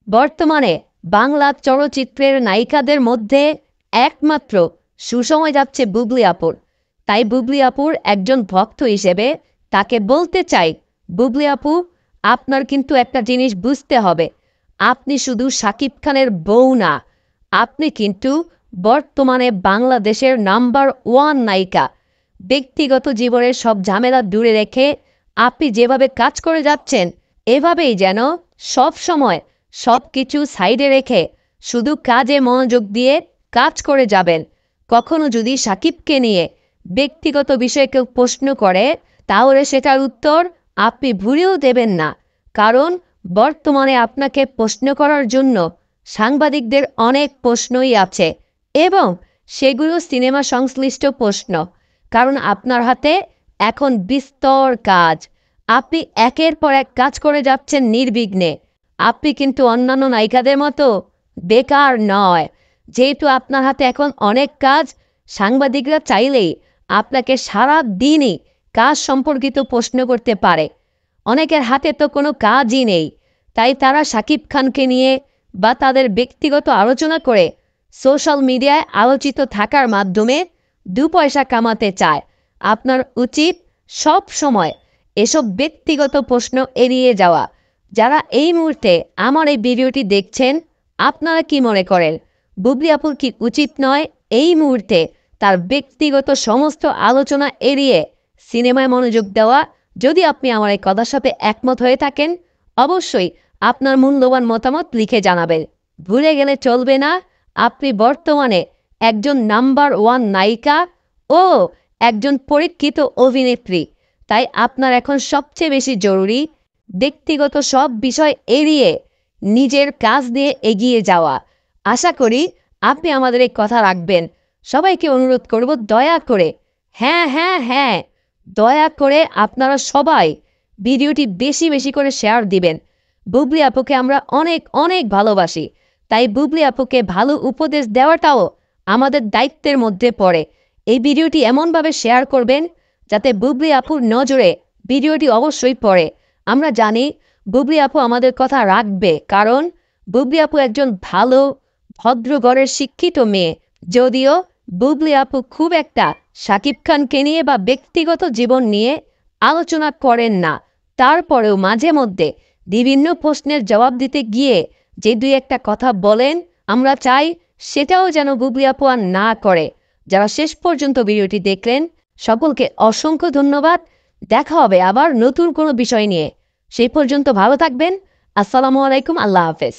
বর্তমানে বাংলা চলচ্চিত্রের নায়িকাদের মধ্যে একমাত্র সুসময় যাচ্ছে বুবলি আপুর। তাই বুবলি আপুর একজন ভক্ত হিসেবে তাকে বলতে চাই, বুবলি আপু, আপনার কিন্তু একটা জিনিস বুঝতে হবে, আপনি শুধু শাকিব খানের বউ না, আপনি কিন্তু বর্তমানে বাংলাদেশের নাম্বার 1 নায়িকা। ব্যক্তিগত জীবনের সব ঝামেলা দূরে রেখে আপনি যেভাবে কাজ করে যাচ্ছেন, এভাবেই যেন সব সময় সব কিছু সাইডে রেখে শুধু কাজে মনোযোগ দিয়ে কাজ করে যাবেন। কখনো যদি সাকিবকে নিয়ে ব্যক্তিগত বিষয়ে কেউ প্রশ্ন করে, তাহলে সেটার উত্তর আপনি ভুলেও দেবেন না। কারণ বর্তমানে আপনাকে প্রশ্ন করার জন্য সাংবাদিকদের অনেক প্রশ্নই আছে, এবং সেগুলো সিনেমা সংশ্লিষ্ট প্রশ্ন। কারণ আপনার হাতে এখন বিস্তর কাজ, আপনি একের পর এক কাজ করে যাচ্ছেন নির্বিঘ্নে। আপনি কিন্তু অন্যান্য নায়িকাদের মতো বেকার নয়। যেহেতু আপনার হাতে এখন অনেক কাজ, সাংবাদিকরা চাইলেই আপনাকে সারা দিনই কাজ সম্পর্কিত প্রশ্ন করতে পারে। অনেকের হাতে তো কোনো কাজই নেই, তাই তারা শাকিব খানকে নিয়ে বা তাদের ব্যক্তিগত আলোচনা করে সোশ্যাল মিডিয়ায় আলোচিত থাকার মাধ্যমে 2 পয়সা কামাতে চায়। আপনার উচিত সব সময় এসব ব্যক্তিগত প্রশ্ন এড়িয়ে যাওয়া। যারা এই মুহূর্তে আমার এই ভিডিওটি দেখছেন, আপনারা কি মনে করেন, বুবলি আপুর কি উচিত নয় এই মুহূর্তে তার ব্যক্তিগত সমস্ত আলোচনা এড়িয়ে সিনেমায় মনোযোগ দেওয়া? যদি আপনি আমার এই কথার সাথে একমত হয়ে থাকেন, অবশ্যই আপনার মূল্যবান মতামত লিখে জানাবেন। ভুলে গেলে চলবে না, আপনি বর্তমানে একজন নাম্বার 1 নায়িকা ও একজন পরীক্ষিত অভিনেত্রী। তাই আপনার এখন সবচেয়ে বেশি জরুরি ব্যক্তিগত সব বিষয় এড়িয়ে নিজের কাজ দিয়ে এগিয়ে যাওয়া। আশা করি আপনি আমাদের এই কথা রাখবেন। সবাইকে অনুরোধ করব, দয়া করে, হ্যাঁ হ্যাঁ হ্যাঁ, দয়া করে আপনারা সবাই ভিডিওটি বেশি বেশি করে শেয়ার দিবেন। বুবলি আপুকে আমরা অনেক অনেক ভালোবাসি, তাই বুবলি আপুকে ভালো উপদেশ দেওয়াটাও আমাদের দায়িত্বের মধ্যে পড়ে। এই ভিডিওটি এমনভাবে শেয়ার করবেন যাতে বুবলি আপুর নজরে ভিডিওটি অবশ্যই পড়ে। আমরা জানি বুবলি আপু আমাদের কথা রাখবে, কারণ বুবলি আপু একজন ভালো ভদ্র ঘরের শিক্ষিত মেয়ে। যদিও বুবলি আপু খুব একটা শাকিব খানকে নিয়ে বা ব্যক্তিগত জীবন নিয়ে আলোচনা করেন না, তারপরেও মাঝে মধ্যে বিভিন্ন প্রশ্নের জবাব দিতে গিয়ে যে 2-1টা কথা বলেন, আমরা চাই সেটাও যেন বুবলি আপু আর না করে। যারা শেষ পর্যন্ত ভিডিওটি দেখলেন, সকলকে অসংখ্য ধন্যবাদ। দেখা হবে আবার নতুন কোনো বিষয় নিয়ে। সেই পর্যন্ত ভালো থাকবেন। আসসালামু আলাইকুম, আল্লাহ হাফেজ।